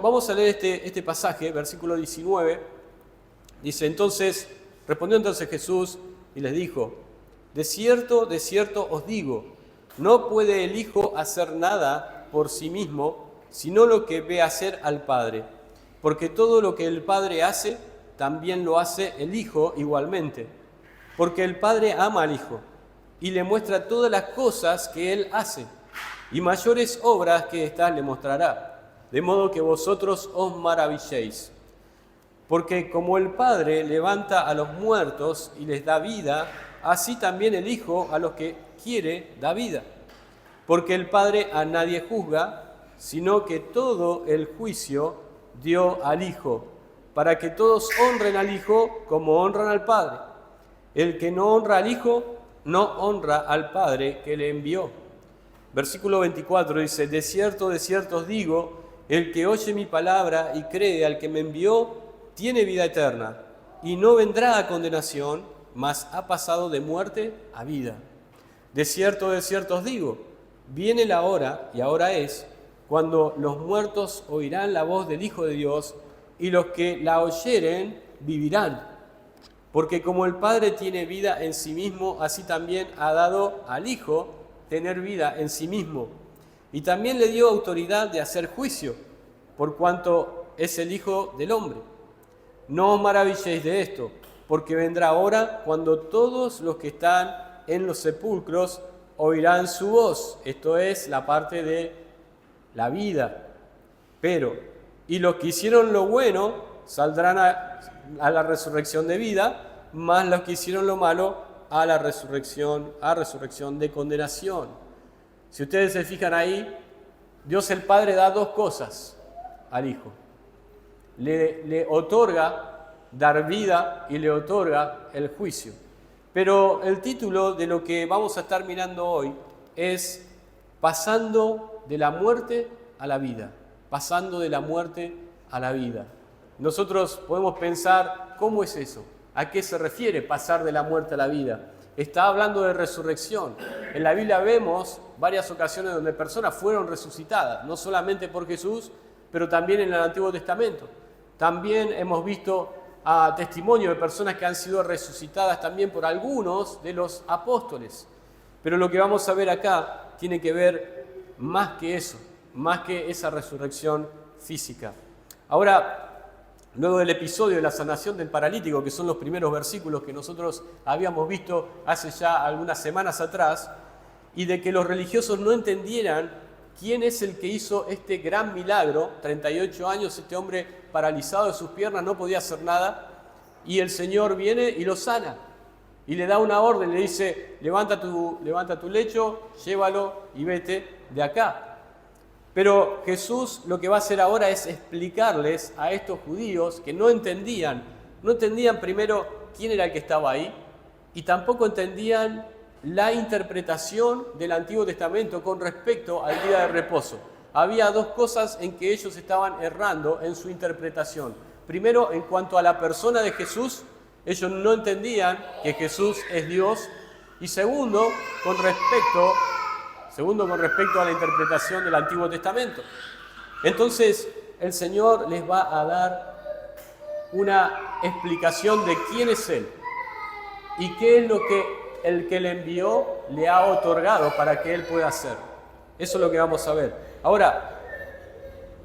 Vamos a leer este pasaje, versículo 19. Dice, respondió Jesús y les dijo, de cierto os digo, no puede el Hijo hacer nada por sí mismo, sino lo que ve hacer al Padre. Porque todo lo que el Padre hace, también lo hace el Hijo igualmente. Porque el Padre ama al Hijo y le muestra todas las cosas que Él hace, y mayores obras que éstas le mostrará, de modo que vosotros os maravilléis. Porque como el Padre levanta a los muertos y les da vida, así también el Hijo a los que quiere da vida. Porque el Padre a nadie juzga, sino que todo el juicio dio al Hijo, para que todos honren al Hijo como honran al Padre. El que no honra al Hijo, no honra al Padre que le envió. Versículo 24 dice, de cierto os digo, el que oye mi palabra y cree al que me envió, tiene vida eterna, y no vendrá a condenación, mas ha pasado de muerte a vida. De cierto os digo, viene la hora, y ahora es, cuando los muertos oirán la voz del Hijo de Dios, y los que la oyeren vivirán. Porque como el Padre tiene vida en sí mismo, así también ha dado al Hijo tener vida en sí mismo. Y también le dio autoridad de hacer juicio, por cuanto es el Hijo del Hombre. No os maravilléis de esto, porque vendrá hora cuando todos los que están en los sepulcros oirán su voz. Esto es la parte de la vida. Y los que hicieron lo bueno saldrán a la resurrección de vida, mas los que hicieron lo malo a la resurrección de condenación. Si ustedes se fijan ahí, Dios el Padre da dos cosas al Hijo. Le otorga dar vida y le otorga el juicio. Pero el título de lo que vamos a estar mirando hoy es pasando de la muerte a la vida. Pasando de la muerte a la vida. Nosotros podemos pensar, ¿cómo es eso? ¿A qué se refiere pasar de la muerte a la vida? Está hablando de resurrección. En la Biblia vemos varias ocasiones donde personas fueron resucitadas, no solamente por Jesús, pero también en el Antiguo Testamento. También hemos visto testimonio de personas que han sido resucitadas también por algunos de los apóstoles. Pero lo que vamos a ver acá tiene que ver más que eso, más que esa resurrección física. Ahora, luego del episodio de la sanación del paralítico, que son los primeros versículos que nosotros habíamos visto hace ya algunas semanas atrás, y de que los religiosos no entendieran quién es el que hizo este gran milagro, 38 años, este hombre paralizado de sus piernas, no podía hacer nada, y el Señor viene y lo sana, y le da una orden, le dice, levanta tu lecho, llévalo y vete de acá. Pero Jesús lo que va a hacer ahora es explicarles a estos judíos que no entendían primero quién era el que estaba ahí y tampoco entendían la interpretación del Antiguo Testamento con respecto al día de reposo. Había dos cosas en que ellos estaban errando en su interpretación. Primero, en cuanto a la persona de Jesús, ellos no entendían que Jesús es Dios. Y segundo, con respecto a la interpretación del Antiguo Testamento. Entonces, el Señor les va a dar una explicación de quién es Él y qué es lo que el que le envió le ha otorgado para que Él pueda hacer. Eso es lo que vamos a ver. Ahora,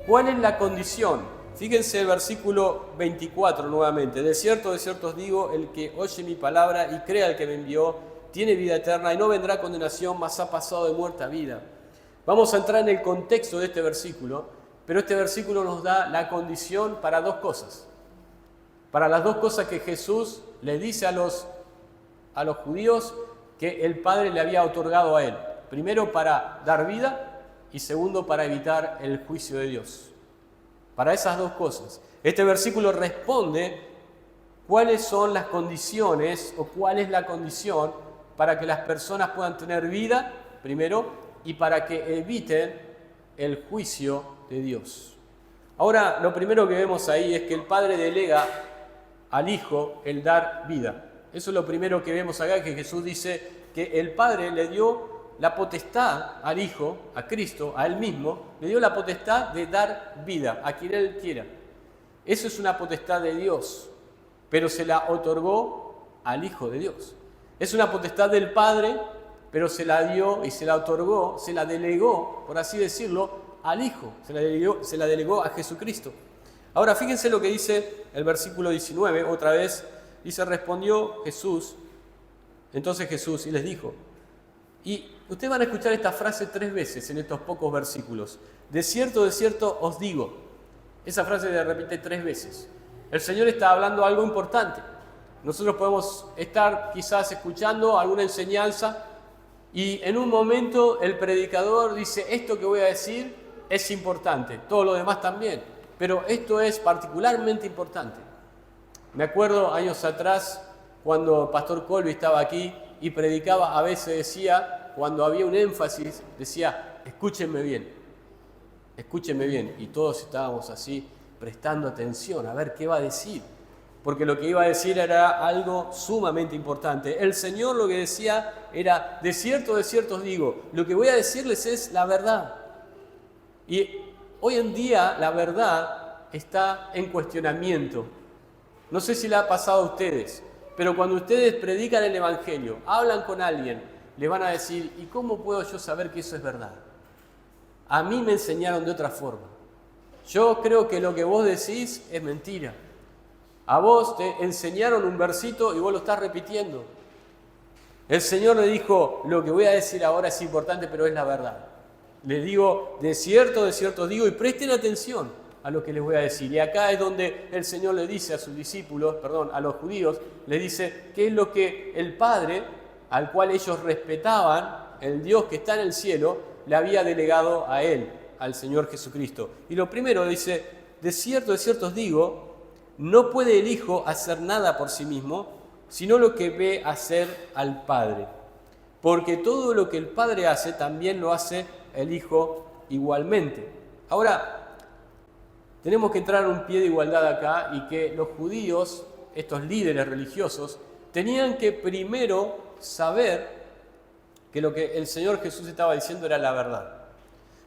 ¿cuál es la condición? Fíjense el versículo 24 nuevamente. De cierto os digo, el que oye mi palabra y crea al que me envió, tiene vida eterna y no vendrá condenación, mas ha pasado de muerte a vida. Vamos a entrar en el contexto de este versículo, pero este versículo nos da la condición para dos cosas. Para las dos cosas que Jesús le dice a los judíos que el Padre le había otorgado a él. Primero, para dar vida y segundo, para evitar el juicio de Dios. Para esas dos cosas. Este versículo responde cuáles son las condiciones o cuál es la condición para que las personas puedan tener vida, primero, y para que eviten el juicio de Dios. Ahora, lo primero que vemos ahí es que el Padre delega al Hijo el dar vida. Eso es lo primero que vemos acá, que Jesús dice que el Padre le dio la potestad al Hijo, a Cristo, a Él mismo, le dio la potestad de dar vida a quien Él quiera. Eso es una potestad de Dios, pero se la otorgó al Hijo de Dios. Es una potestad del Padre, pero se la dio y se la otorgó, se la delegó, por así decirlo, al Hijo, se la delegó a Jesucristo. Ahora fíjense lo que dice el versículo 19, otra vez, dice, respondió Jesús, entonces Jesús, y les dijo, y ustedes van a escuchar esta frase 3 veces en estos pocos versículos, de cierto os digo, esa frase se repite 3 veces. El Señor está hablando algo importante. Nosotros podemos estar quizás escuchando alguna enseñanza y en un momento el predicador dice, esto que voy a decir es importante, todo lo demás también, pero esto es particularmente importante. Me acuerdo años atrás, cuando Pastor Colby estaba aquí y predicaba, a veces decía, cuando había un énfasis, decía, escúchenme bien, y todos estábamos así, prestando atención, a ver qué va a decir, porque lo que iba a decir era algo sumamente importante. El Señor lo que decía era, de cierto os digo, lo que voy a decirles es la verdad. Y hoy en día la verdad está en cuestionamiento. No sé si le ha pasado a ustedes, pero cuando ustedes predican el Evangelio, hablan con alguien, le van a decir, ¿y cómo puedo yo saber que eso es verdad? A mí me enseñaron de otra forma. Yo creo que lo que vos decís es mentira. A vos te enseñaron un versito y vos lo estás repitiendo. El Señor le dijo, lo que voy a decir ahora es importante, pero es la verdad. Le digo, de cierto os digo, y presten atención a lo que les voy a decir. Y acá es donde el Señor le dice a sus discípulos, a los judíos, le dice qué es lo que el Padre, al cual ellos respetaban, el Dios que está en el cielo, le había delegado a Él, al Señor Jesucristo. Y lo primero dice, de cierto os digo, no puede el Hijo hacer nada por sí mismo, sino lo que ve hacer al Padre. Porque todo lo que el Padre hace, también lo hace el Hijo igualmente. Ahora, tenemos que entrar en un pie de igualdad acá y que los judíos, estos líderes religiosos, tenían que primero saber que lo que el Señor Jesús estaba diciendo era la verdad.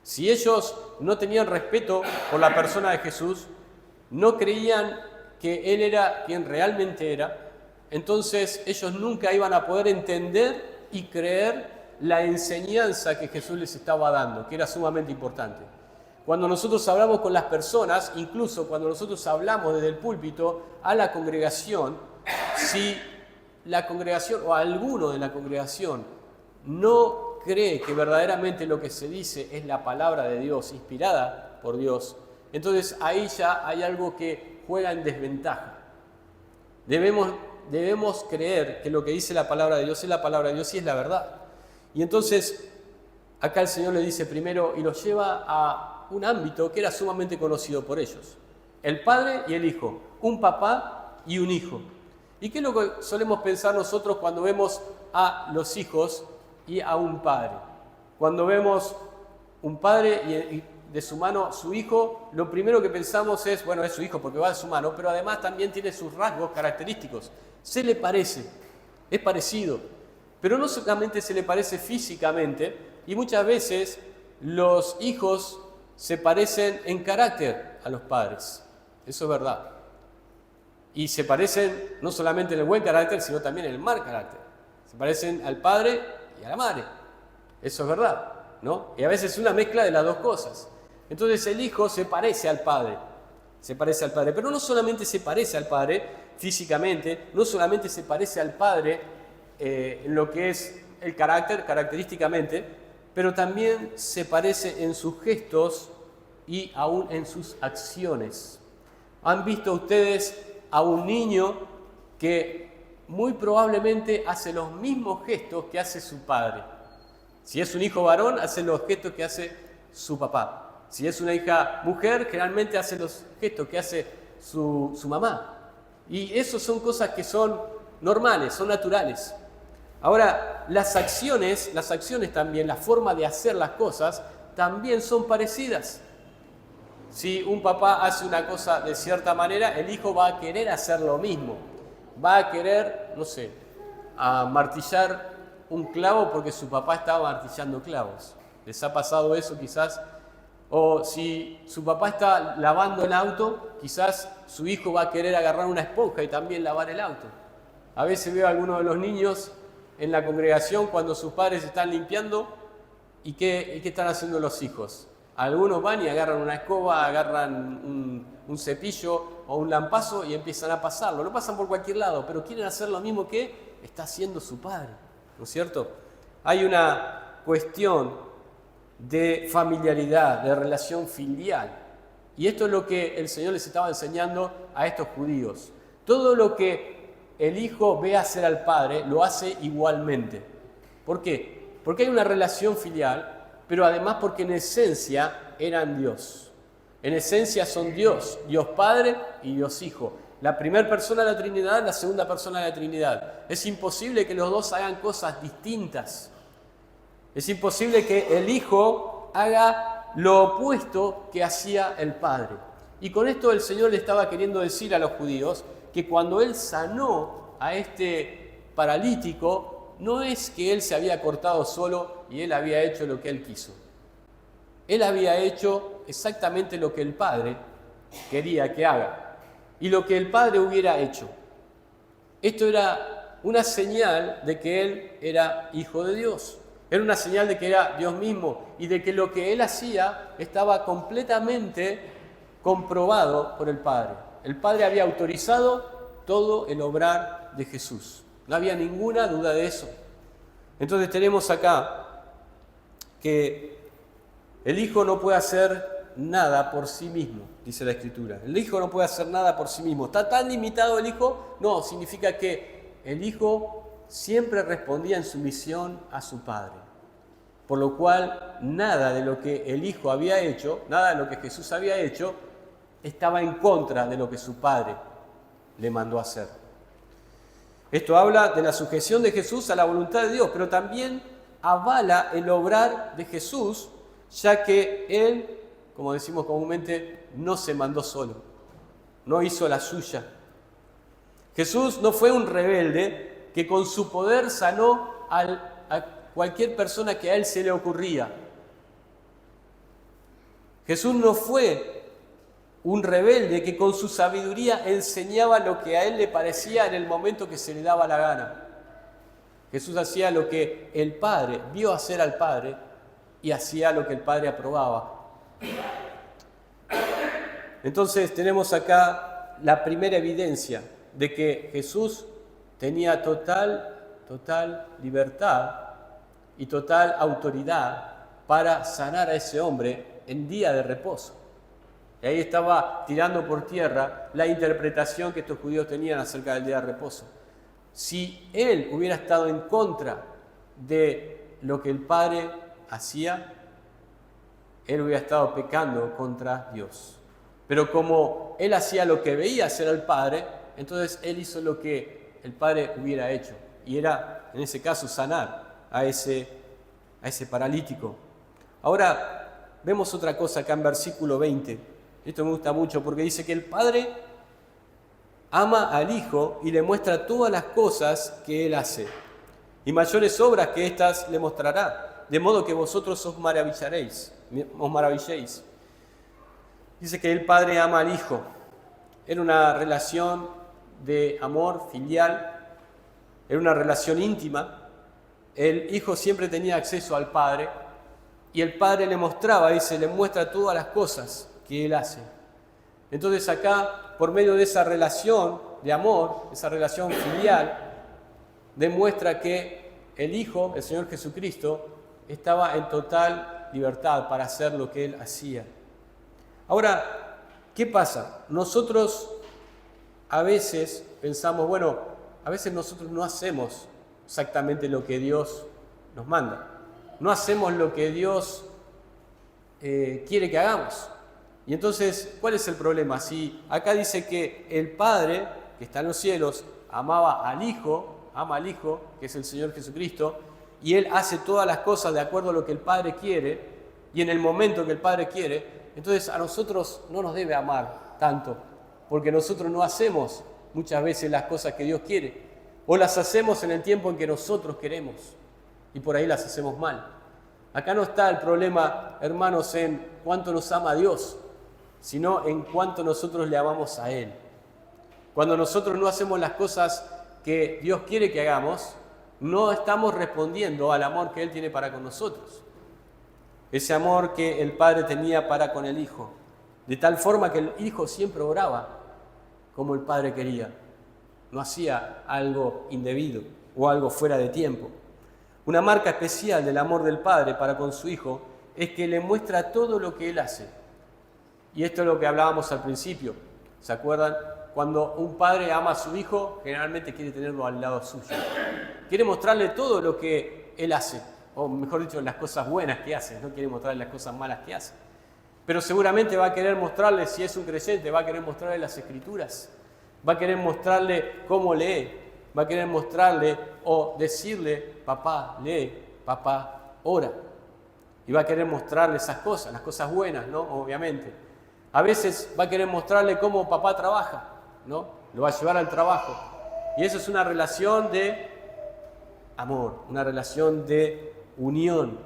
Si ellos no tenían respeto por la persona de Jesús, no creían que Él era quien realmente era, entonces ellos nunca iban a poder entender y creer la enseñanza que Jesús les estaba dando, que era sumamente importante. Cuando nosotros hablamos con las personas, incluso cuando nosotros hablamos desde el púlpito a la congregación, si la congregación o alguno de la congregación no cree que verdaderamente lo que se dice es la palabra de Dios, inspirada por Dios, entonces ahí ya hay algo que juega en desventaja. Debemos creer que lo que dice la palabra de Dios es la palabra de Dios y es la verdad. Y entonces acá el Señor le dice primero y los lleva a un ámbito que era sumamente conocido por ellos. El Padre y el Hijo, un papá y un hijo. ¿Y qué es lo que solemos pensar nosotros cuando vemos a los hijos y a un padre? Cuando vemos un padre y de su mano su hijo, lo primero que pensamos es, bueno, es su hijo porque va de su mano, pero además también tiene sus rasgos característicos. Se le parece, es parecido, pero no solamente se le parece físicamente, y muchas veces los hijos se parecen en carácter a los padres, eso es verdad. Y se parecen no solamente en el buen carácter, sino también en el mal carácter. Se parecen al padre y a la madre, eso es verdad, ¿no? Y a veces es una mezcla de las dos cosas. Entonces el hijo se parece al padre, pero no solamente se parece al padre físicamente, no solamente se parece al padre en lo que es el carácter, característicamente, pero también se parece en sus gestos y aún en sus acciones. ¿Han visto ustedes a un niño que muy probablemente hace los mismos gestos que hace su padre? Si es un hijo varón, hace los gestos que hace su papá. Si es una hija mujer, generalmente hace los gestos que hace su mamá. Y eso son cosas que son normales, son naturales. Ahora, las acciones también, la forma de hacer las cosas, también son parecidas. Si un papá hace una cosa de cierta manera, el hijo va a querer hacer lo mismo. Va a querer, no sé, a martillar un clavo porque su papá estaba martillando clavos. ¿Les ha pasado eso quizás? O si su papá está lavando el auto, quizás su hijo va a querer agarrar una esponja y también lavar el auto. A veces veo a algunos de los niños en la congregación cuando sus padres están limpiando y ¿qué están haciendo los hijos? Algunos van y agarran una escoba, agarran un cepillo o un lampazo y empiezan a pasarlo. Lo pasan por cualquier lado, pero quieren hacer lo mismo que está haciendo su padre, ¿no es cierto? Hay una cuestión de familiaridad, de relación filial. Y esto es lo que el Señor les estaba enseñando a estos judíos. Todo lo que el Hijo ve hacer al Padre, lo hace igualmente. ¿Por qué? Porque hay una relación filial, pero además porque en esencia eran Dios. En esencia son Dios, Dios Padre y Dios Hijo. La primera persona de la Trinidad, la segunda persona de la Trinidad. Es imposible que los dos hagan cosas distintas. Es imposible que el Hijo haga lo opuesto que hacía el Padre. Y con esto el Señor le estaba queriendo decir a los judíos que cuando Él sanó a este paralítico, no es que Él se había cortado solo y Él había hecho lo que Él quiso. Él había hecho exactamente lo que el Padre quería que haga y lo que el Padre hubiera hecho. Esto era una señal de que Él era Hijo de Dios. Era una señal de que era Dios mismo y de que lo que Él hacía estaba completamente comprobado por el Padre. El Padre había autorizado todo el obrar de Jesús. No había ninguna duda de eso. Entonces tenemos acá que el Hijo no puede hacer nada por sí mismo, dice la Escritura. El Hijo no puede hacer nada por sí mismo. ¿Está tan limitado el Hijo? No, significa que el Hijo siempre respondía en sumisión a su Padre. Por lo cual, nada de lo que el Hijo había hecho, nada de lo que Jesús había hecho, estaba en contra de lo que su Padre le mandó a hacer. Esto habla de la sujeción de Jesús a la voluntad de Dios, pero también avala el obrar de Jesús, ya que Él, como decimos comúnmente, no se mandó solo, no hizo la suya. Jesús no fue un rebelde que con su poder sanó a cualquier persona que a Él se le ocurría. Jesús no fue un rebelde que con su sabiduría enseñaba lo que a Él le parecía en el momento que se le daba la gana. Jesús hacía lo que el Padre vio hacer al Padre y hacía lo que el Padre aprobaba. Entonces tenemos acá la primera evidencia de que Jesús tenía total libertad y total autoridad para sanar a ese hombre en día de reposo. Y ahí estaba tirando por tierra la interpretación que estos judíos tenían acerca del día de reposo. Si Él hubiera estado en contra de lo que el Padre hacía, Él hubiera estado pecando contra Dios. Pero como Él hacía lo que veía hacer al Padre, entonces Él hizo lo que el Padre hubiera hecho. Y era, en ese caso, sanar a ese paralítico. Ahora, vemos otra cosa acá en versículo 20. Esto me gusta mucho porque dice que el Padre ama al Hijo y le muestra todas las cosas que Él hace. Y mayores obras que éstas le mostrará, de modo que vosotros os maravilléis. Dice que el Padre ama al Hijo. Era una relación de amor filial, era una relación íntima. El Hijo siempre tenía acceso al Padre y el Padre le mostraba, le muestra todas las cosas que Él hace. Entonces acá, por medio de esa relación de amor, esa relación filial, demuestra que el Hijo, el Señor Jesucristo, estaba en total libertad para hacer lo que Él hacía. Ahora, ¿qué pasa? Nosotros a veces pensamos, a veces nosotros no hacemos exactamente lo que Dios nos manda. No hacemos lo que Dios quiere que hagamos. Y entonces, ¿cuál es el problema? Si acá dice que el Padre, que está en los cielos, ama al Hijo, que es el Señor Jesucristo, y Él hace todas las cosas de acuerdo a lo que el Padre quiere, y en el momento que el Padre quiere, entonces a nosotros no nos debe amar tanto, porque nosotros no hacemos muchas veces las cosas que Dios quiere, o las hacemos en el tiempo en que nosotros queremos. y por ahí las hacemos mal. Acá no está el problema, hermanos, en cuánto nos ama Dios, sino en cuánto nosotros le amamos a Él. Cuando nosotros no hacemos las cosas que Dios quiere que hagamos, no estamos respondiendo al amor que Él tiene para con nosotros. Ese amor que el Padre tenía para con el Hijo. De tal forma que el Hijo siempre oraba como el Padre quería. No hacía algo indebido o algo fuera de tiempo. Una marca especial del amor del Padre para con su Hijo es que le muestra todo lo que Él hace. Y esto es lo que hablábamos al principio. ¿Se acuerdan? Cuando un padre ama a su hijo, generalmente quiere tenerlo al lado suyo. Quiere mostrarle todo lo que él hace, o mejor dicho, las cosas buenas que hace, no quiere mostrarle las cosas malas que hace. Pero seguramente va a querer mostrarle, si es un creyente, va a querer mostrarle las Escrituras, va a querer mostrarle cómo lee, va a querer mostrarle o decirle, papá, lee, papá, ora. Y va a querer mostrarle esas cosas, las cosas buenas, ¿no? Obviamente. A veces va a querer mostrarle cómo papá trabaja, ¿no? Lo va a llevar al trabajo. Y eso es una relación de amor, una relación de unión.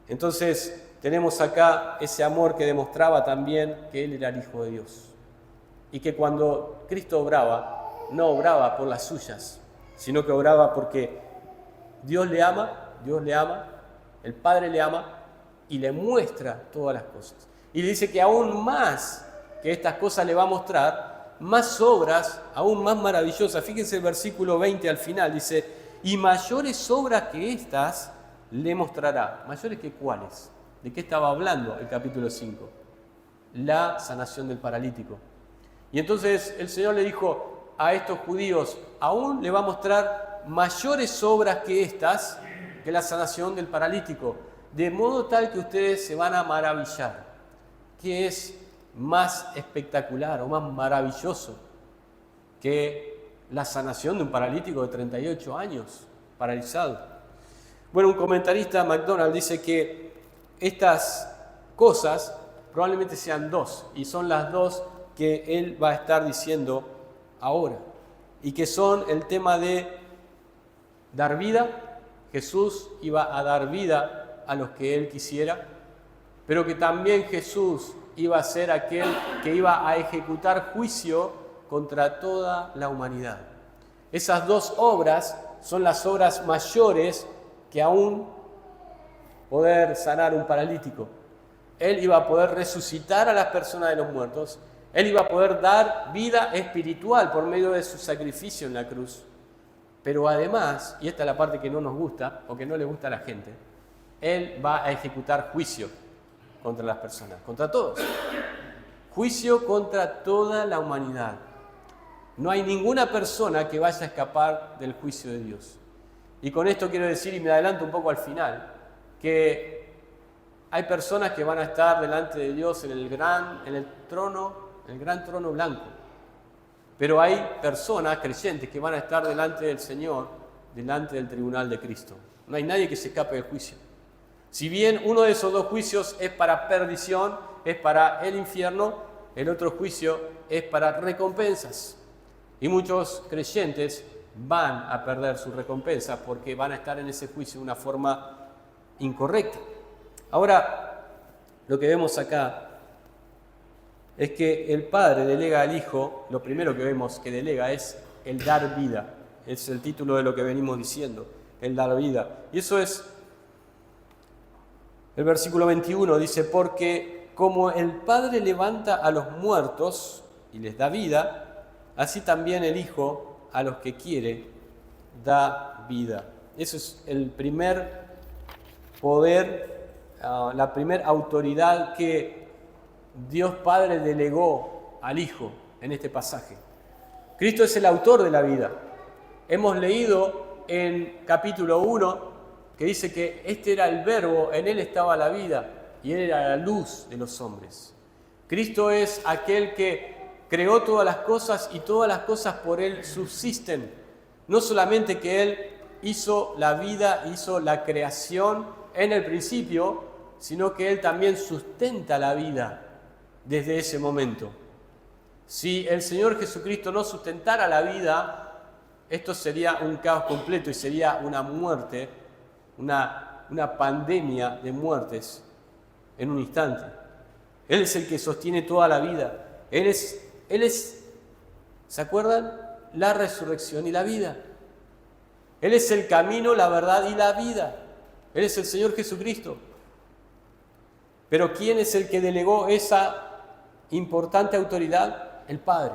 Entonces, tenemos acá ese amor que demostraba también que Él era el Hijo de Dios. Y que cuando Cristo obraba, no obraba por las suyas, sino que obraba porque Dios le ama, el Padre le ama y le muestra todas las cosas. Y le dice que aún más que estas cosas le va a mostrar, más obras, aún más maravillosas. Fíjense el versículo 20 al final, dice, y mayores obras que estas le mostrará. ¿Mayores que cuáles? ¿De qué estaba hablando el capítulo 5? La sanación del paralítico. Y entonces el Señor le dijo a estos judíos, aún le va a mostrar mayores obras que estas, que la sanación del paralítico, de modo tal que ustedes se van a maravillar. ¿Qué es más espectacular o más maravilloso que la sanación de un paralítico de 38 años paralizado? Bueno, un comentarista, MacDonald, dice que estas cosas probablemente sean dos, y son las dos que él va a estar diciendo ahora, y que son el tema de dar vida. Jesús iba a dar vida a los que él quisiera, pero que también Jesús iba a ser aquel que iba a ejecutar juicio contra toda la humanidad. Esas dos obras son las obras mayores que aún poder sanar un paralítico. Él iba a poder resucitar a las personas de los muertos. Él iba a poder dar vida espiritual por medio de su sacrificio en la cruz. Pero además, y esta es la parte que no nos gusta o que no le gusta a la gente, Él va a ejecutar juicio contra las personas, contra todos. Juicio contra toda la humanidad. No hay ninguna persona que vaya a escapar del juicio de Dios. Y con esto quiero decir, y me adelanto un poco al final, que hay personas que van a estar delante de Dios en el gran trono blanco. Pero hay personas creyentes que van a estar delante del Señor, delante del tribunal de Cristo. No hay nadie que se escape del juicio. Si bien uno de esos dos juicios es para perdición, es para el infierno, el otro juicio es para recompensas. Y muchos creyentes van a perder su recompensa porque van a estar en ese juicio de una forma incorrecta. Ahora, lo que vemos acá es que el Padre delega al Hijo, lo primero que vemos que delega es el dar vida. Es el título de lo que venimos diciendo, el dar vida. Y eso es, el versículo 21 dice, porque como el Padre levanta a los muertos y les da vida, así también el Hijo a los que quiere da vida. Eso es el primer poder, la primera autoridad que Dios Padre delegó al Hijo en este pasaje. Cristo es el autor de la vida. Hemos leído en capítulo 1 que dice que este era el verbo, en él estaba la vida y él era la luz de los hombres. Cristo es aquel que creó todas las cosas y todas las cosas por él subsisten. No solamente que él hizo la vida, hizo la creación en el principio, sino que él también sustenta la vida desde ese momento. Si el Señor Jesucristo no sustentara la vida, esto sería un caos completo y sería una muerte una pandemia de muertes en un instante. Él es el que sostiene toda la vida. Él es, ¿se acuerdan? La resurrección y la vida. Él es el camino, la verdad y la vida. Él es el Señor Jesucristo. Pero ¿quién es el que delegó esa importante autoridad? El Padre.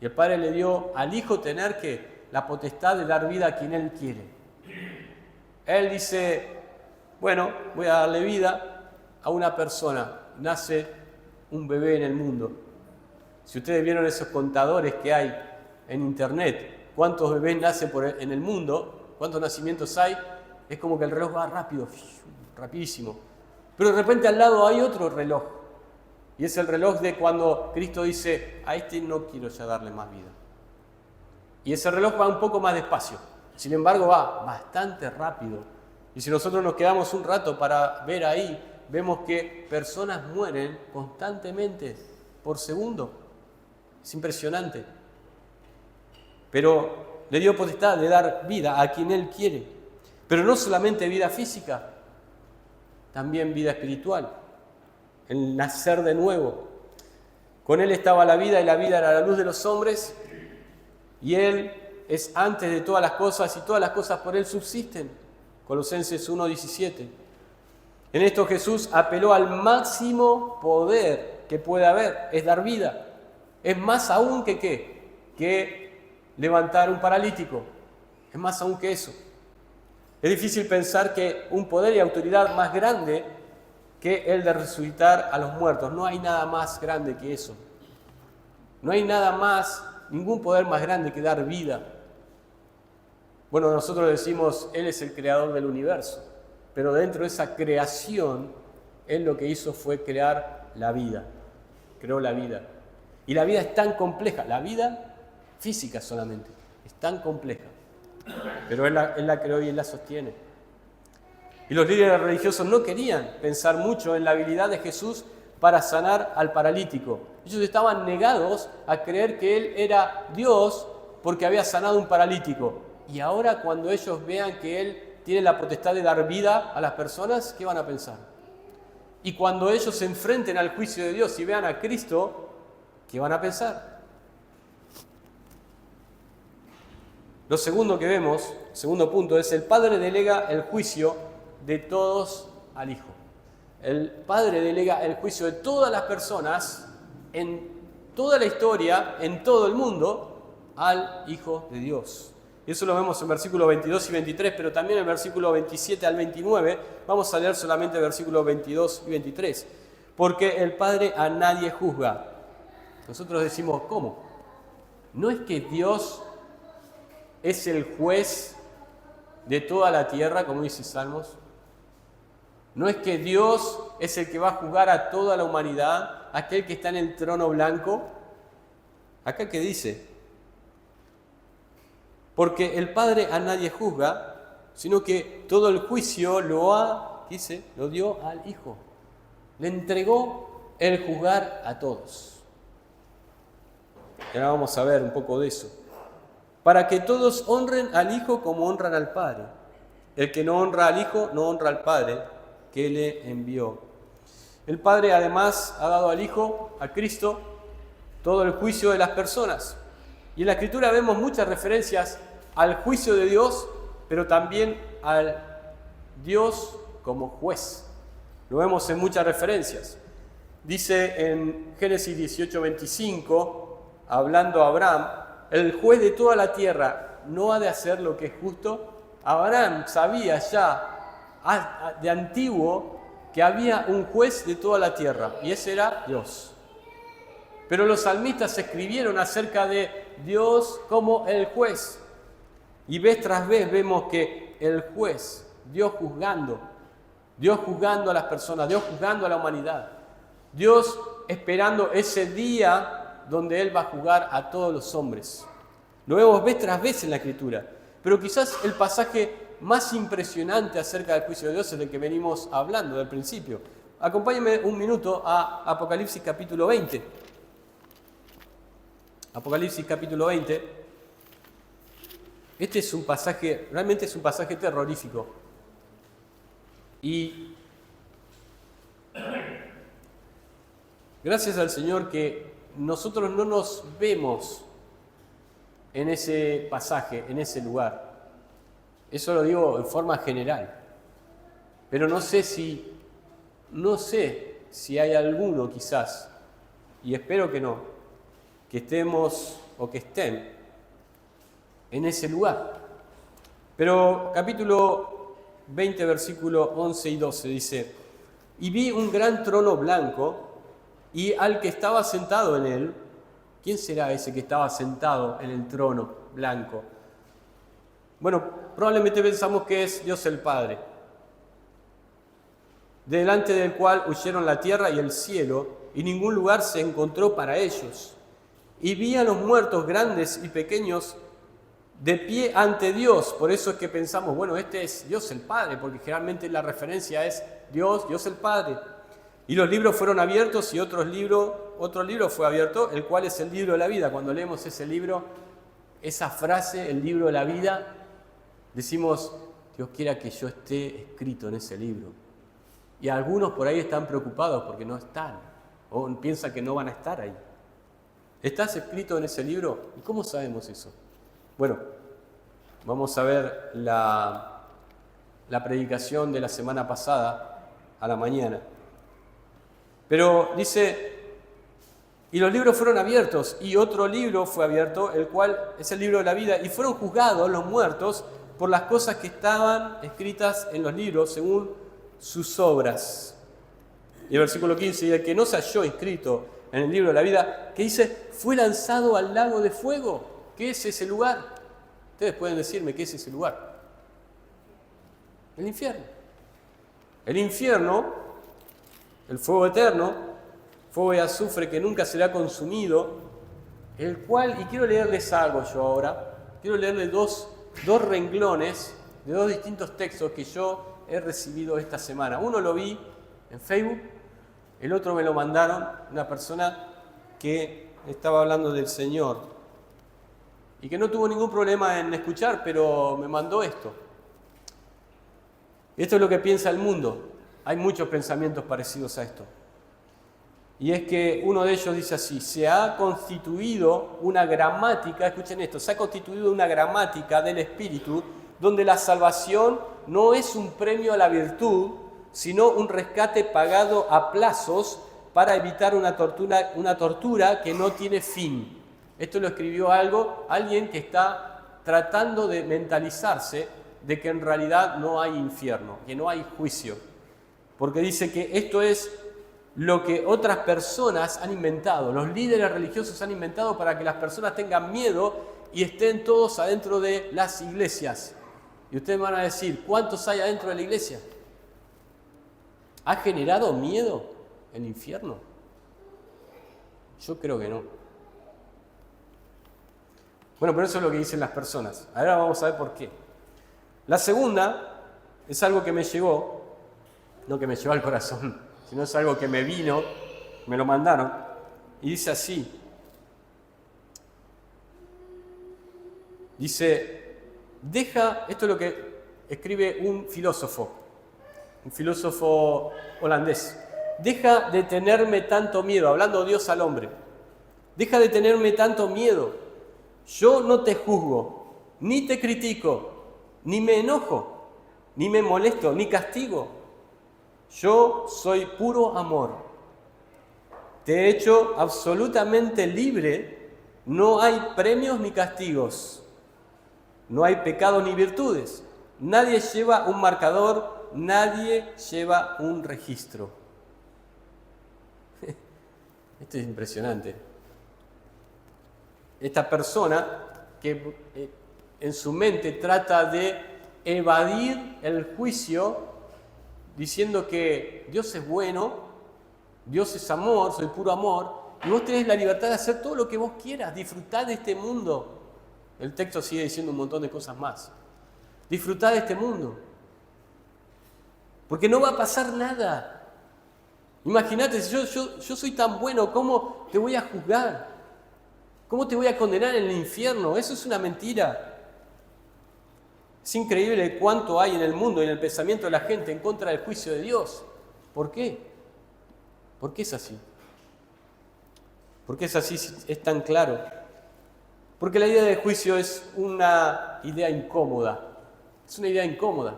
Y el Padre le dio al Hijo tener la potestad de dar vida a quien Él quiere. Él dice, bueno, voy a darle vida a una persona. Nace un bebé en el mundo. Si ustedes vieron esos contadores que hay en internet, cuántos bebés nacen en el mundo, cuántos nacimientos hay, es como que el reloj va rápido, rapidísimo. Pero de repente al lado hay otro reloj. Y es el reloj de cuando Cristo dice, a este no quiero ya darle más vida. Y ese reloj va un poco más despacio. Sin embargo, va bastante rápido. Y si nosotros nos quedamos un rato para ver ahí, vemos que personas mueren constantemente por segundo. Es impresionante. Pero le dio potestad de dar vida a quien Él quiere. Pero no solamente vida física, también vida espiritual. El nacer de nuevo. Con Él estaba la vida y la vida era la luz de los hombres. Y Él es antes de todas las cosas y todas las cosas por Él subsisten. Colosenses 1:17. En esto Jesús apeló al máximo poder que puede haber, es dar vida. Es más aún que ¿qué? Que levantar un paralítico. Es más aún que eso. Es difícil pensar que un poder y autoridad más grande que el de resucitar a los muertos. No hay nada más grande que eso. No hay nada más, ningún poder más grande que dar vida. Bueno, nosotros decimos, Él es el creador del universo, pero dentro de esa creación, Él lo que hizo fue crear la vida. Creó la vida. Y la vida es tan compleja, la vida física solamente, es tan compleja. Pero Él la creó y Él la sostiene. Y los líderes religiosos no querían pensar mucho en la habilidad de Jesús para sanar al paralítico. Ellos estaban negados a creer que Él era Dios porque había sanado un paralítico. Y ahora cuando ellos vean que Él tiene la potestad de dar vida a las personas, ¿qué van a pensar? Y cuando ellos se enfrenten al juicio de Dios y vean a Cristo, ¿qué van a pensar? Lo segundo que vemos, segundo punto, es el Padre delega el juicio de todos al Hijo. El Padre delega el juicio de todas las personas en toda la historia, en todo el mundo, al Hijo de Dios. Y eso lo vemos en versículos 22 y 23, pero también en versículos 27 al 29. Vamos a leer solamente versículos 22 y 23. Porque el Padre a nadie juzga. Nosotros decimos, ¿cómo? ¿No es que Dios es el juez de toda la tierra, como dice Salmos? ¿No es que Dios es el que va a juzgar a toda la humanidad, aquel que está en el trono blanco? Acá que dice, porque el Padre a nadie juzga, sino que todo el juicio lo dio al Hijo. Le entregó el juzgar a todos. Y ahora vamos a ver un poco de eso. Para que todos honren al Hijo como honran al Padre. El que no honra al Hijo, no honra al Padre que le envió. El Padre además ha dado al Hijo, a Cristo, todo el juicio de las personas. Y en la Escritura vemos muchas referencias al juicio de Dios, pero también al Dios como juez. Lo vemos en muchas referencias. Dice en Génesis 18:25, hablando a Abraham, el juez de toda la tierra no ha de hacer lo que es justo. Abraham sabía ya de antiguo que había un juez de toda la tierra, y ese era Dios. Pero los salmistas escribieron acerca de Dios como el juez. Y vez tras vez vemos que el juez, Dios juzgando a las personas, Dios juzgando a la humanidad, Dios esperando ese día donde Él va a juzgar a todos los hombres. Lo vemos vez tras vez en la Escritura. Pero quizás el pasaje más impresionante acerca del juicio de Dios es el que venimos hablando del principio. Acompáñenme un minuto a Apocalipsis capítulo 20. Apocalipsis capítulo 20. Este es un pasaje, realmente es un pasaje terrorífico. Y gracias al Señor que nosotros no nos vemos en ese pasaje, en ese lugar. Eso lo digo en forma general. Pero no sé si hay alguno quizás, y espero que no, que estemos o que estén en ese lugar. Pero capítulo 20, versículo 11 y 12 dice: y vi un gran trono blanco y al que estaba sentado en él. ¿Quién será ese que estaba sentado en el trono blanco? Bueno, probablemente pensamos que es Dios el Padre, delante del cual huyeron la tierra y el cielo, y ningún lugar se encontró para ellos. Y vi a los muertos, grandes y pequeños, de pie ante Dios. Por eso es que pensamos, bueno, este es Dios el Padre, porque generalmente la referencia es Dios el Padre. Y los libros fueron abiertos y otro libro fue abierto, el cual es el libro de la vida. Cuando leemos ese libro, esa frase, el libro de la vida, decimos, Dios quiera que yo esté escrito en ese libro. Y algunos por ahí están preocupados porque no están, o piensan que no van a estar ahí. ¿Estás escrito en ese libro? ¿Y cómo sabemos eso? Bueno, vamos a ver la predicación de la semana pasada a la mañana. Pero dice, y los libros fueron abiertos, y otro libro fue abierto, el cual es el libro de la vida, y fueron juzgados los muertos por las cosas que estaban escritas en los libros según sus obras. Y el versículo 15, y el que no se halló inscrito en el libro de la vida, que dice, fue lanzado al lago de fuego. ¿Qué es ese lugar? Ustedes pueden decirme qué es ese lugar. El infierno. El infierno, el fuego eterno, fuego y azufre que nunca será consumido, el cual, y quiero leerles algo yo ahora, quiero leerles dos renglones de dos distintos textos que yo he recibido esta semana. Uno lo vi en Facebook, el otro me lo mandaron una persona que estaba hablando del Señor y que no tuvo ningún problema en escuchar, pero me mandó esto. Esto es lo que piensa el mundo. Hay muchos pensamientos parecidos a esto. Y es que uno de ellos dice así: se ha constituido una gramática, escuchen esto, se ha constituido una gramática del Espíritu donde la salvación no es un premio a la virtud, sino un rescate pagado a plazos para evitar una tortura que no tiene fin. Esto lo escribió alguien que está tratando de mentalizarse de que en realidad no hay infierno, que no hay juicio. Porque dice que esto es lo que otras personas han inventado, los líderes religiosos han inventado para que las personas tengan miedo y estén todos adentro de las iglesias. Y ustedes van a decir, ¿cuántos hay adentro de la iglesia? ¿Ha generado miedo el infierno? Yo creo que no. Bueno, pero eso es lo que dicen las personas. Ahora vamos a ver por qué. La segunda es algo que me llegó, no que me llegó al corazón, sino es algo que me vino, me lo mandaron, y dice así. Dice, esto es lo que escribe un filósofo holandés. Deja de tenerme tanto miedo, hablando Dios al hombre. Deja de tenerme tanto miedo. Yo no te juzgo, ni te critico, ni me enojo, ni me molesto, ni castigo. Yo soy puro amor. Te he hecho absolutamente libre. No hay premios ni castigos. No hay pecados ni virtudes. Nadie lleva un marcador, nadie lleva un registro. Esto es impresionante. Esta persona que en su mente trata de evadir el juicio diciendo que Dios es bueno, Dios es amor, soy puro amor, y vos tenés la libertad de hacer todo lo que vos quieras, disfrutad de este mundo. El texto sigue diciendo un montón de cosas más. Disfrutad de este mundo. Porque no va a pasar nada. Imagínate, si yo soy tan bueno, ¿cómo te voy a juzgar? ¿Cómo te voy a condenar en el infierno? Eso es una mentira. Es increíble cuánto hay en el mundo y en el pensamiento de la gente en contra del juicio de Dios. ¿Por qué? ¿Por qué es así? ¿Por qué es así si es tan claro? Porque la idea de juicio es una idea incómoda. Es una idea incómoda.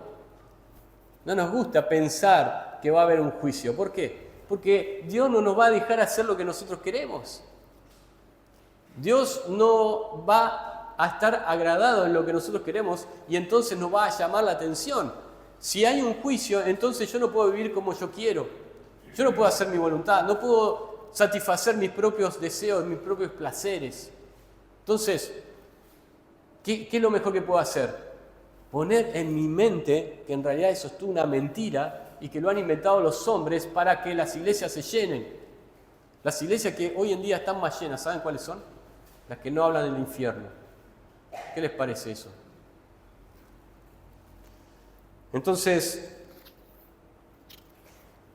No nos gusta pensar que va a haber un juicio. ¿Por qué? Porque Dios no nos va a dejar hacer lo que nosotros queremos. Dios no va a estar agradado en lo que nosotros queremos y entonces nos va a llamar la atención. Si hay un juicio, entonces yo no puedo vivir como yo quiero. Yo no puedo hacer mi voluntad, no puedo satisfacer mis propios deseos, mis propios placeres. Entonces, ¿qué es lo mejor que puedo hacer? Poner en mi mente que en realidad eso es una mentira y que lo han inventado los hombres para que las iglesias se llenen. Las iglesias que hoy en día están más llenas, ¿saben cuáles son? Las que no hablan del infierno. ¿Qué les parece eso? Entonces,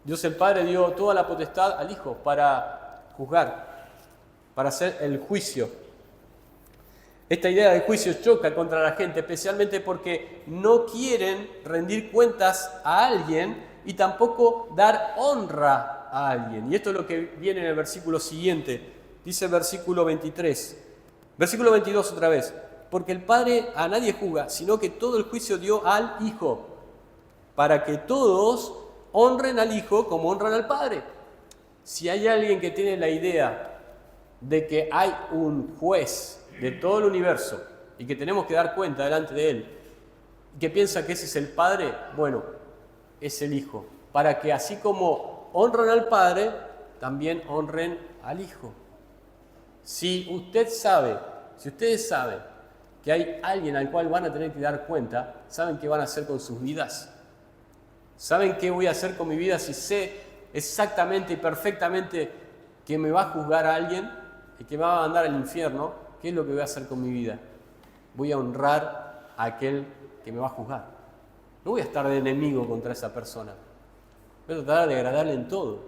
Dios el Padre dio toda la potestad al Hijo para juzgar, para hacer el juicio. Esta idea de juicio choca contra la gente, especialmente porque no quieren rendir cuentas a alguien y tampoco dar honra a alguien. Y esto es lo que viene en el versículo siguiente. Dice el versículo 23. Versículo 22 otra vez. Porque el Padre a nadie juzga, sino que todo el juicio dio al Hijo, para que todos honren al Hijo como honran al Padre. Si hay alguien que tiene la idea de que hay un juez de todo el universo y que tenemos que dar cuenta delante de él, y que piensa que ese es el Padre, bueno, es el Hijo, para que así como honran al Padre, también honren al Hijo. Si ustedes saben que hay alguien al cual van a tener que dar cuenta, ¿saben qué van a hacer con sus vidas? ¿Saben qué voy a hacer con mi vida si sé exactamente y perfectamente que me va a juzgar a alguien y que me va a mandar al infierno? ¿Qué es lo que voy a hacer con mi vida? Voy a honrar a aquel que me va a juzgar. No voy a estar de enemigo contra esa persona. Voy a tratar de agradarle en todo.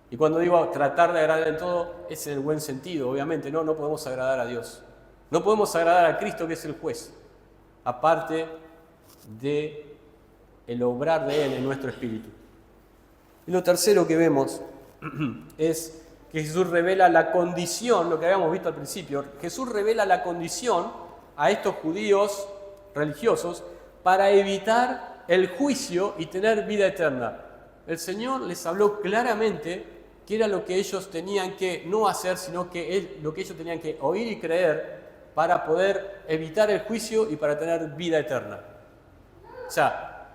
Y cuando digo tratar de agradarle en todo, es en el buen sentido, obviamente. No podemos agradar a Dios. No podemos agradar a Cristo, que es el juez. Aparte de el obrar de Él en nuestro espíritu. Y lo tercero que vemos es que Jesús revela la condición, lo que habíamos visto al principio. Jesús revela la condición a estos judíos religiosos para evitar el juicio y tener vida eterna. El Señor les habló claramente qué era lo que ellos tenían que no hacer, sino que lo que ellos tenían que oír y creer para poder evitar el juicio y para tener vida eterna. O sea,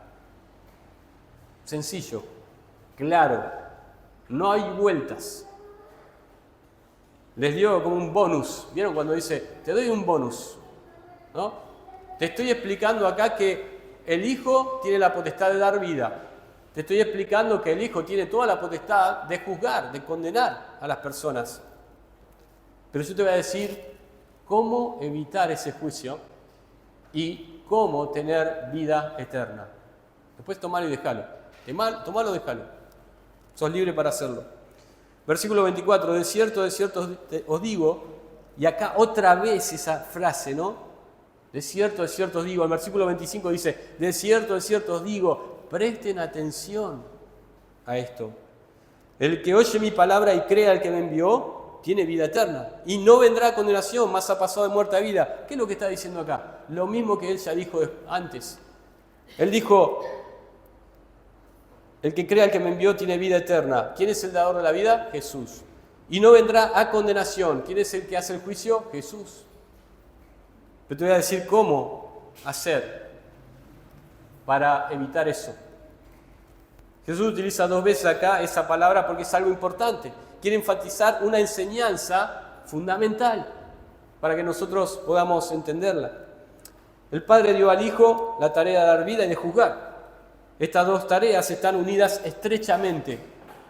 sencillo, claro, no hay vueltas. Les dio como un bonus. ¿Vieron cuando dice, te doy un bonus? ¿No? Te estoy explicando acá que el Hijo tiene la potestad de dar vida. Te estoy explicando que el Hijo tiene toda la potestad de juzgar, de condenar a las personas. Pero yo te voy a decir cómo evitar ese juicio y cómo tener vida eterna. Después tomalo y dejalo. Tomalo y dejalo. Sos libre para hacerlo. Versículo 24, de cierto os digo, y acá otra vez esa frase, ¿no? De cierto os digo. El versículo 25 dice, de cierto os digo, presten atención a esto. El que oye mi palabra y crea al que me envió, tiene vida eterna. Y no vendrá a condenación, mas ha pasado de muerte a vida. ¿Qué es lo que está diciendo acá? Lo mismo que él ya dijo antes. Él dijo, el que crea al que me envió tiene vida eterna. ¿Quién es el dador de la vida? Jesús. Y no vendrá a condenación. ¿Quién es el que hace el juicio? Jesús. Pero te voy a decir cómo hacer para evitar eso. Jesús utiliza 2 veces acá esa palabra porque es algo importante. Quiere enfatizar una enseñanza fundamental para que nosotros podamos entenderla. El Padre dio al Hijo la tarea de dar vida y de juzgar. Estas 2 tareas están unidas estrechamente.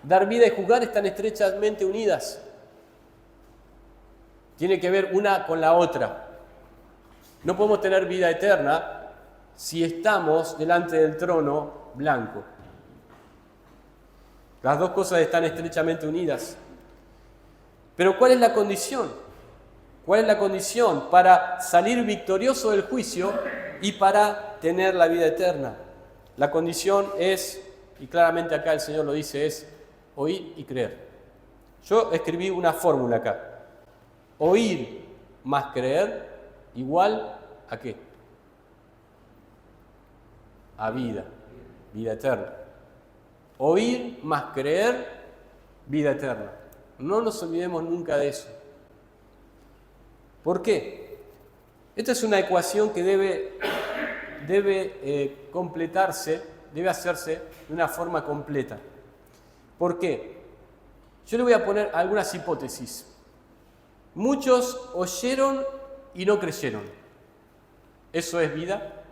Dar vida y juzgar están estrechamente unidas. Tiene que ver una con la otra. No podemos tener vida eterna si estamos delante del trono blanco. Las 2 cosas están estrechamente unidas. Pero ¿cuál es la condición? ¿Cuál es la condición para salir victorioso del juicio y para tener la vida eterna? La condición es, y claramente acá el Señor lo dice, es oír y creer. Yo escribí una fórmula acá. Oír más creer igual a ¿qué? A vida, vida eterna. Oír más creer, vida eterna. No nos olvidemos nunca de eso. ¿Por qué? Esta es una ecuación que debe completarse, debe hacerse de una forma completa. ¿Por qué? Yo le voy a poner algunas hipótesis. Muchos oyeron y no creyeron. ¿Eso es vida?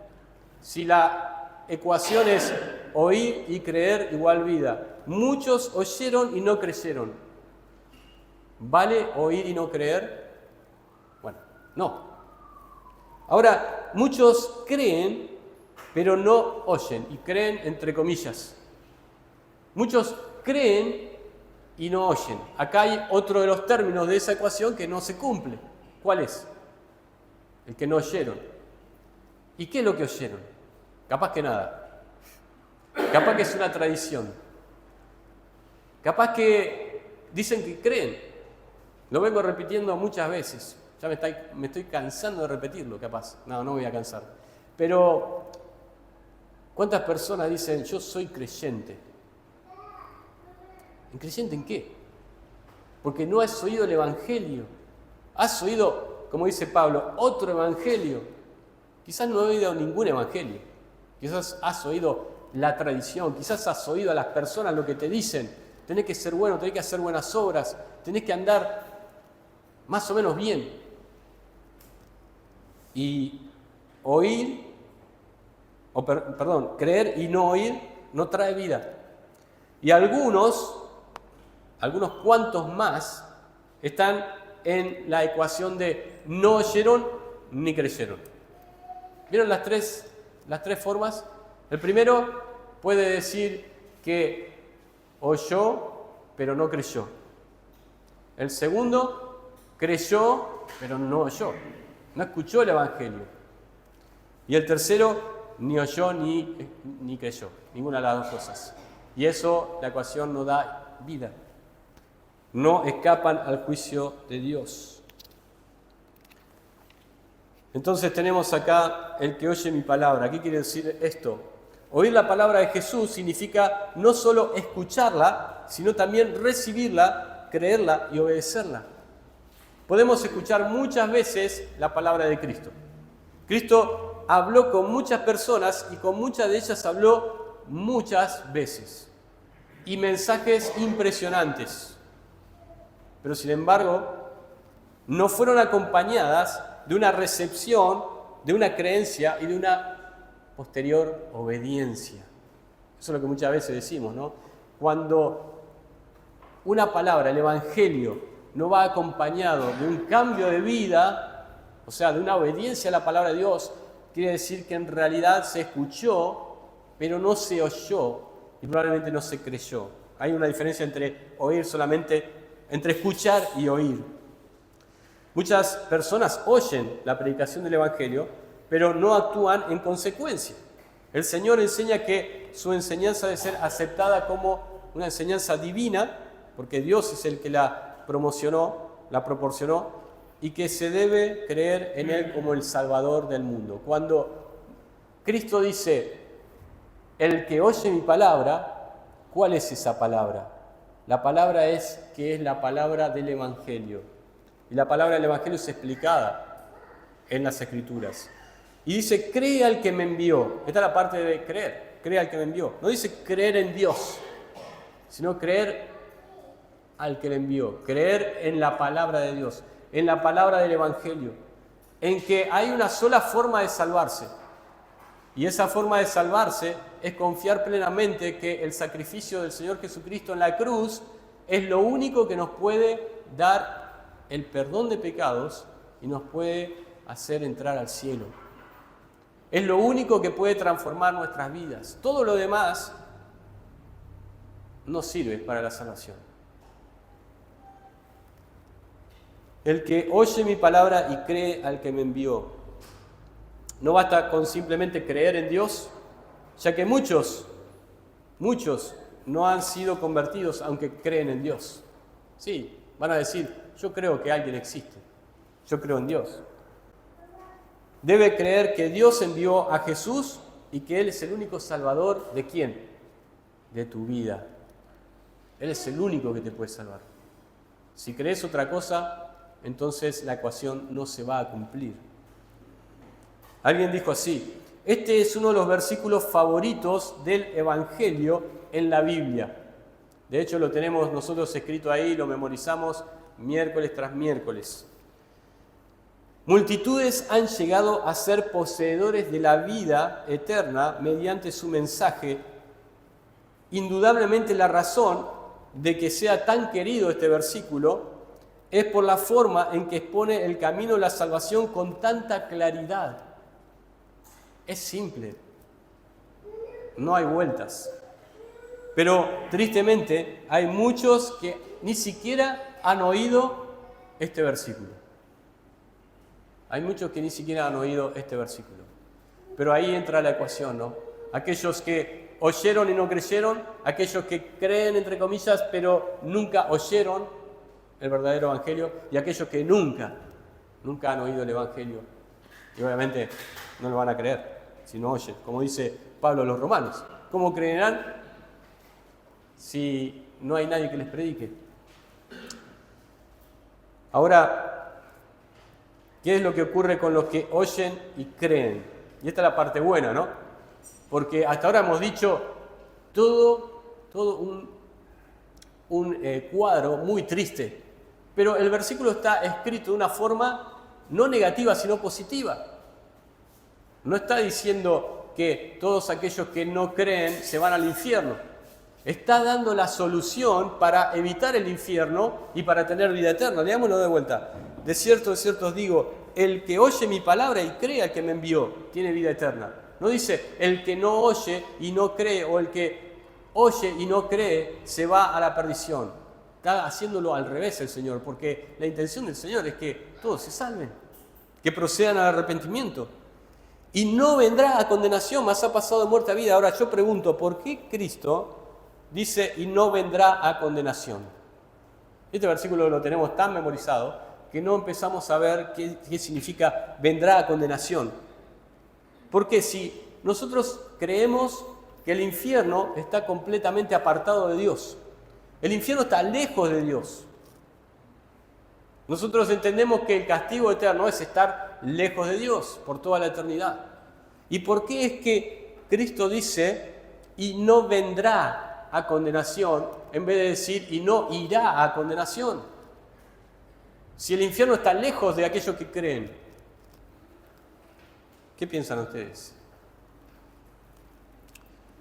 Si la ecuación es oír y creer igual vida, muchos oyeron y no creyeron. ¿Vale oír y no creer? Bueno, no. Ahora, muchos creen, pero no oyen, y creen entre comillas. Muchos creen y no oyen. Acá hay otro de los términos de esa ecuación que no se cumple. ¿Cuál es? El que no oyeron. ¿Y qué es lo que oyeron? Capaz que nada. Capaz que es una tradición. Capaz que dicen que creen. Lo vengo repitiendo muchas veces. Ya me estoy cansando de repetirlo, capaz. No me voy a cansar. Pero, ¿cuántas personas dicen, yo soy creyente? ¿En creyente en qué? Porque no has oído el Evangelio. Has oído, como dice Pablo, otro Evangelio. Quizás no has oído ningún Evangelio. Quizás has oído la tradición. Quizás has oído a las personas lo que te dicen. Tenés que ser bueno, tenés que hacer buenas obras. Tenés que andar más o menos bien. Y creer y no oír no trae vida. Y algunos cuantos más, están en la ecuación de no oyeron ni creyeron. ¿Vieron las tres formas? El primero puede decir que oyó, pero no creyó. El segundo creyó, pero no oyó. No escuchó el Evangelio. Y el tercero ni oyó ni creyó. Ninguna de las dos cosas. Y eso, la ecuación no da vida. No escapan al juicio de Dios. Entonces tenemos acá el que oye mi palabra. ¿Qué quiere decir esto? Oír la palabra de Jesús significa no solo escucharla, sino también recibirla, creerla y obedecerla. Podemos escuchar muchas veces la palabra de Cristo. Cristo habló con muchas personas y con muchas de ellas habló muchas veces. Y mensajes impresionantes. Pero sin embargo, no fueron acompañadas de una recepción, de una creencia y de una posterior obediencia. Eso es lo que muchas veces decimos, ¿no? Cuando una palabra, el Evangelio, no va acompañado de un cambio de vida, o sea, de una obediencia a la palabra de Dios, quiere decir que en realidad se escuchó, pero no se oyó y probablemente no se creyó. Hay una diferencia entre oír solamente, entre escuchar y oír. Muchas personas oyen la predicación del Evangelio, pero no actúan en consecuencia. El Señor enseña que su enseñanza debe ser aceptada como una enseñanza divina, porque Dios es el que la proporcionó, y que se debe creer en Él como el Salvador del mundo. Cuando Cristo dice, el que oye mi palabra, ¿cuál es esa palabra? La palabra es la palabra del Evangelio. Y la palabra del Evangelio es explicada en las Escrituras. Y dice, cree al que me envió. Esta es la parte de creer, cree al que me envió. No dice creer en Dios, sino creer al que le envió, creer en la palabra de Dios, en la palabra del Evangelio, en que hay una sola forma de salvarse. Y esa forma de salvarse es confiar plenamente que el sacrificio del Señor Jesucristo en la cruz es lo único que nos puede dar el perdón de pecados y nos puede hacer entrar al cielo. Es lo único que puede transformar nuestras vidas. Todo lo demás no sirve para la salvación. el que oye mi palabra y cree al que me envió. No basta con simplemente creer en Dios, ya que muchos no han sido convertidos aunque creen en Dios. Sí, van a decir, yo creo que alguien existe, yo creo en Dios. Debe creer que Dios envió a Jesús y que Él es el único salvador ¿de quién? De tu vida. Él es el único que te puede salvar. Si crees otra cosa, entonces la ecuación no se va a cumplir. Alguien dijo así, este es uno de los versículos favoritos del Evangelio en la Biblia. De hecho, lo tenemos nosotros escrito ahí, lo memorizamos miércoles tras miércoles. Multitudes han llegado a ser poseedores de la vida eterna mediante su mensaje. Indudablemente la razón de que sea tan querido este versículo es por la forma en que expone el camino de la salvación con tanta claridad. Es simple, no hay vueltas. Pero tristemente hay muchos que ni siquiera han oído este versículo. Hay muchos que ni siquiera han oído este versículo. Pero ahí entra la ecuación, ¿no? Aquellos que oyeron y no creyeron, aquellos que creen, entre comillas, pero nunca oyeron el verdadero evangelio, y aquellos que nunca han oído el evangelio. Y obviamente no lo van a creer si no oyen. Como dice Pablo a los romanos, ¿cómo creerán si no hay nadie que les predique? Ahora, ¿qué es lo que ocurre con los que oyen y creen? Y esta es la parte buena, ¿no? Porque hasta ahora hemos dicho todo un cuadro muy triste. Pero el versículo está escrito de una forma no negativa, sino positiva. No está diciendo que todos aquellos que no creen se van al infierno. Está dando la solución para evitar el infierno y para tener vida eterna. Leámoslo de vuelta. De cierto os digo, el que oye mi palabra y cree al que me envió, tiene vida eterna. No dice, el que no oye y no cree, o el que oye y no cree, se va a la perdición. Está haciéndolo al revés el Señor, porque la intención del Señor es que todos se salven, que procedan al arrepentimiento. Y no vendrá a condenación, mas ha pasado de muerte a vida. Ahora yo pregunto, ¿por qué Cristo dice y no vendrá a condenación? Este versículo lo tenemos tan memorizado que no empezamos a ver qué significa vendrá a condenación. Porque si nosotros creemos que el infierno está completamente apartado de Dios, el infierno está lejos de Dios. Nosotros entendemos que el castigo eterno es estar lejos de Dios por toda la eternidad. ¿Y por qué es que Cristo dice y no vendrá a condenación en vez de decir y no irá a condenación? Si el infierno está lejos de aquellos que creen. ¿Qué piensan ustedes?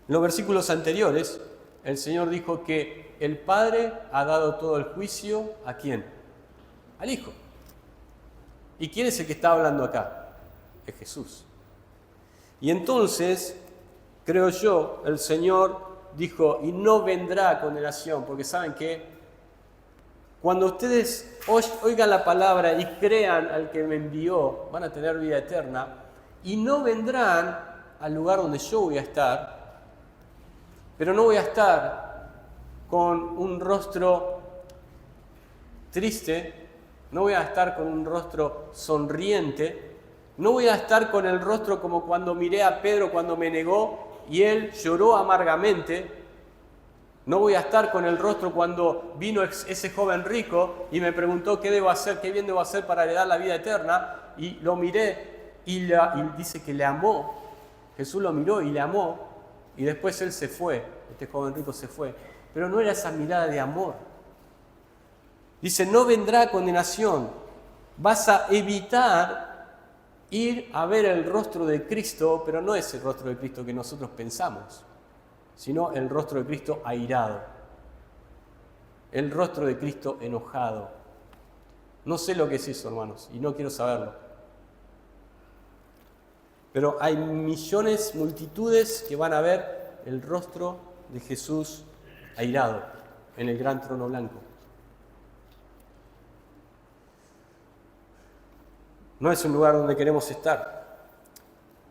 En los versículos anteriores, el Señor dijo que el Padre ha dado todo el juicio ¿a quién? Al Hijo. ¿Y quién es el que está hablando acá? Es Jesús. Y entonces, creo yo, el Señor dijo, y no vendrá a condenación, porque saben que cuando ustedes oigan la palabra y crean al que me envió, van a tener vida eterna, y no vendrán al lugar donde yo voy a estar, pero no voy a estar con un rostro triste, no voy a estar con un rostro sonriente, no voy a estar con el rostro como cuando miré a Pedro cuando me negó y él lloró amargamente. No voy a estar con el rostro cuando vino ese joven rico y me preguntó qué debo hacer, qué bien debo hacer para heredar la vida eterna. Y lo miré y dice que le amó. Jesús lo miró y le amó. Y después él se fue, este joven rico se fue. Pero no era esa mirada de amor. Dice, no vendrá condenación. Vas a evitar ir a ver el rostro de Cristo, pero no es el rostro de Cristo que nosotros pensamos, sino el rostro de Cristo airado, el rostro de Cristo enojado. No sé lo que es eso, hermanos, y no quiero saberlo. Pero hay millones, multitudes que van a ver el rostro de Jesús airado en el gran trono blanco. no es un lugar donde queremos estar.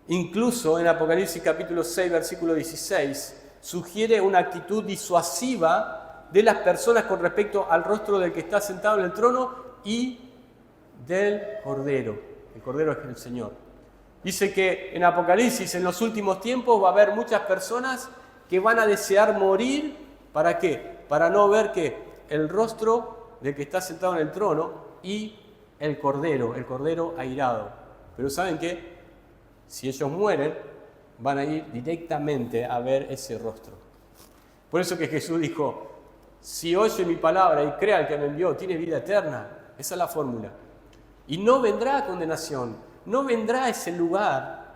Incluso en Apocalipsis capítulo 6, versículo 16, sugiere una actitud disuasiva de las personas con respecto al rostro del que está sentado en el trono y del Cordero. El Cordero es el Señor. Dice que en Apocalipsis, en los últimos tiempos, va a haber muchas personas que van a desear morir. ¿Para qué? Para no ver que el rostro del que está sentado en el trono y el Cordero airado. Pero ¿saben qué? Si ellos mueren, van a ir directamente a ver ese rostro. Por eso que Jesús dijo, si oye mi palabra y crea al que me envió, tiene vida eterna. Esa es la fórmula. Y no vendrá condenación, no vendrá ese lugar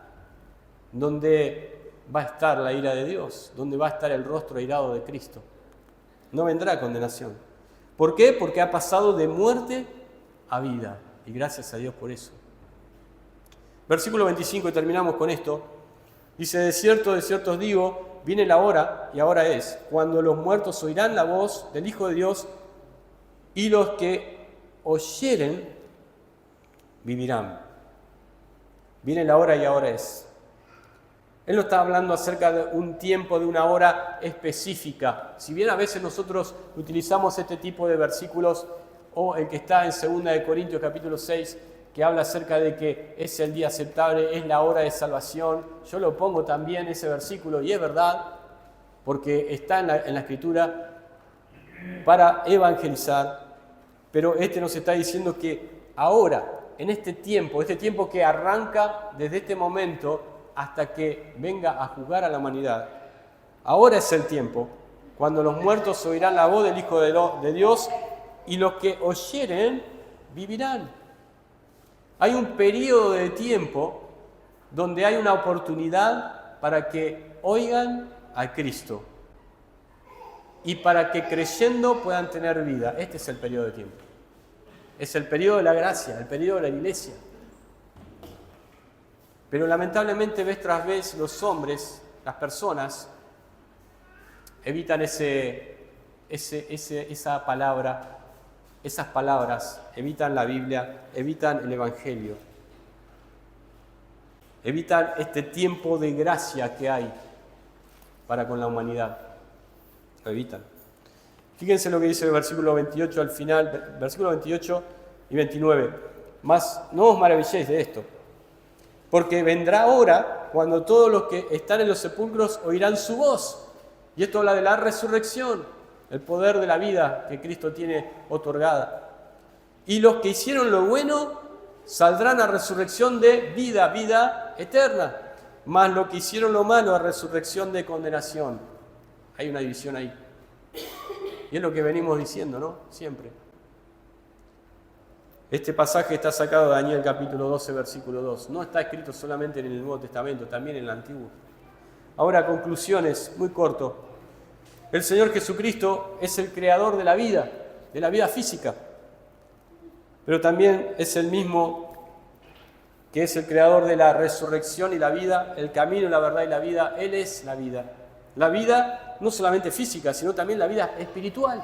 donde va a estar la ira de Dios, donde va a estar el rostro airado de Cristo. No vendrá condenación. ¿Por qué? Porque ha pasado de muerte a vida. Y gracias a Dios por eso. Versículo 25, y terminamos con esto. Dice, de cierto os digo, viene la hora, y ahora es, cuando los muertos oirán la voz del Hijo de Dios, y los que oyeren vivirán. Viene la hora y ahora es. Él no está hablando acerca de un tiempo, de una hora específica. Si bien a veces nosotros utilizamos este tipo de versículos, o el que está en 2 Corintios capítulo 6, que habla acerca de que es el día aceptable, es la hora de salvación. Yo lo pongo también ese versículo, y es verdad, porque está en la Escritura para evangelizar, pero este nos está diciendo que ahora, en este tiempo que arranca desde este momento hasta que venga a juzgar a la humanidad, ahora es el tiempo cuando los muertos oirán la voz del Hijo de Dios y los que oyeren vivirán. Hay un periodo de tiempo donde hay una oportunidad para que oigan a Cristo y para que creyendo puedan tener vida. Este es el periodo de tiempo. Es el periodo de la gracia, el periodo de la iglesia. Pero lamentablemente vez tras vez los hombres, las personas, evitan esa palabra, esas palabras, evitan la Biblia, evitan el Evangelio, evitan este tiempo de gracia que hay para con la humanidad. Lo evitan. Fíjense lo que dice el versículo 28 al final, versículo 28 y 29. Mas no os maravilléis de esto, porque vendrá hora cuando todos los que están en los sepulcros oirán su voz. Y esto habla de la resurrección, el poder de la vida que Cristo tiene otorgada. Y los que hicieron lo bueno saldrán a resurrección de vida, vida eterna. Mas los que hicieron lo malo a resurrección de condenación. Hay una división ahí. Y es lo que venimos diciendo, ¿no? Siempre. Este pasaje está sacado de Daniel capítulo 12, versículo 2. No está escrito solamente en el Nuevo Testamento, también en el Antiguo. Ahora, conclusiones, muy corto. El Señor Jesucristo es el creador de la vida física. Pero también es el mismo que es el creador de la resurrección y la vida, el camino, la verdad y la vida. Él es la vida. La vida no solamente física, sino también la vida espiritual.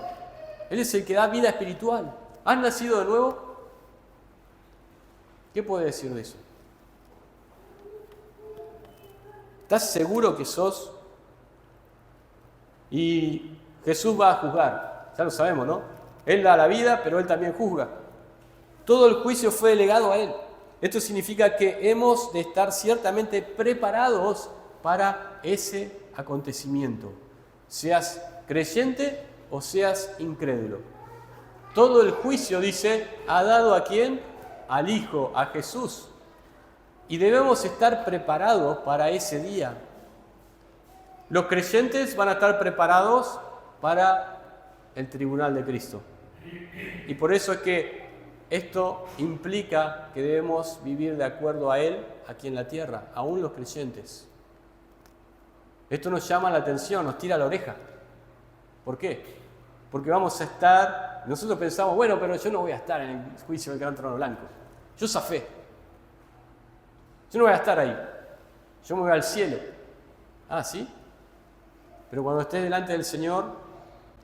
Él es el que da vida espiritual. ¿Has nacido de nuevo? ¿Qué puede decir de eso? ¿Estás seguro que sos? Y Jesús va a juzgar, ya lo sabemos, ¿no? Él da la vida, pero Él también juzga. Todo el juicio fue delegado a Él. Esto significa que hemos de estar ciertamente preparados para ese acontecimiento, seas creyente o seas incrédulo. Todo el juicio, dice, ha dado ¿a quién? Al Hijo, a Jesús. Y debemos estar preparados para ese día. Los creyentes van a estar preparados para el tribunal de Cristo. Y por eso es que esto implica que debemos vivir de acuerdo a Él aquí en la tierra, aún los creyentes. Esto nos llama la atención, nos tira la oreja. ¿Por qué? Porque vamos a estar, nosotros pensamos, bueno, pero yo no voy a estar en el juicio del gran trono blanco. Yo zafé. Yo no voy a estar ahí. Yo me voy al cielo. Ah, ¿sí? Pero cuando estés delante del Señor,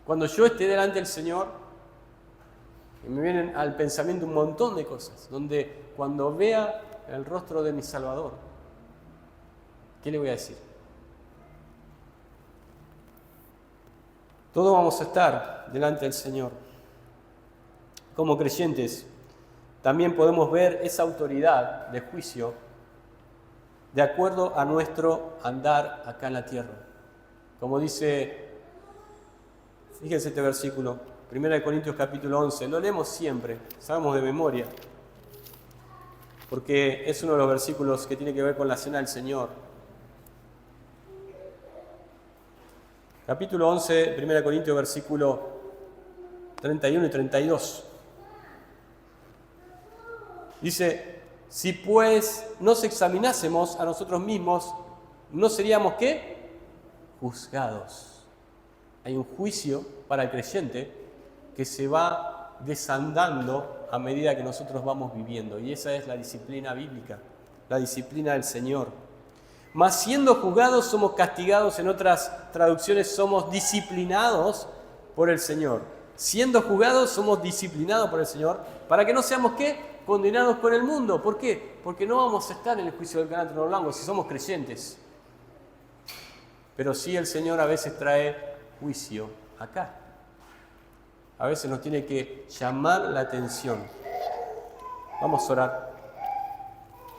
cuando yo esté delante del Señor, Y me vienen al pensamiento un montón de cosas, donde cuando vea el rostro de mi Salvador, ¿qué le voy a decir? Todos vamos a estar delante del Señor. Como creyentes, también podemos ver esa autoridad de juicio de acuerdo a nuestro andar acá en la tierra. Como dice, fíjense este versículo, 1 Corintios capítulo 11, lo leemos siempre, sabemos de memoria, porque es uno de los versículos que tiene que ver con la cena del Señor. Capítulo 11, 1 Corintios, versículo 31 y 32. Dice, si pues nos examinásemos a nosotros mismos, ¿no seríamos qué? Juzgados. Hay un juicio para el creyente que se va desandando a medida que nosotros vamos viviendo. Y esa es la disciplina bíblica, la disciplina del Señor. Mas siendo juzgados somos castigados, en otras traducciones somos disciplinados por el Señor. Siendo juzgados somos disciplinados por el Señor, para que no seamos ¿qué? Condenados por el mundo. ¿Por qué? Porque no vamos a estar en el juicio del gran trono blanco si somos creyentes. Pero sí el Señor a veces trae juicio acá. A veces nos tiene que llamar la atención. Vamos a orar.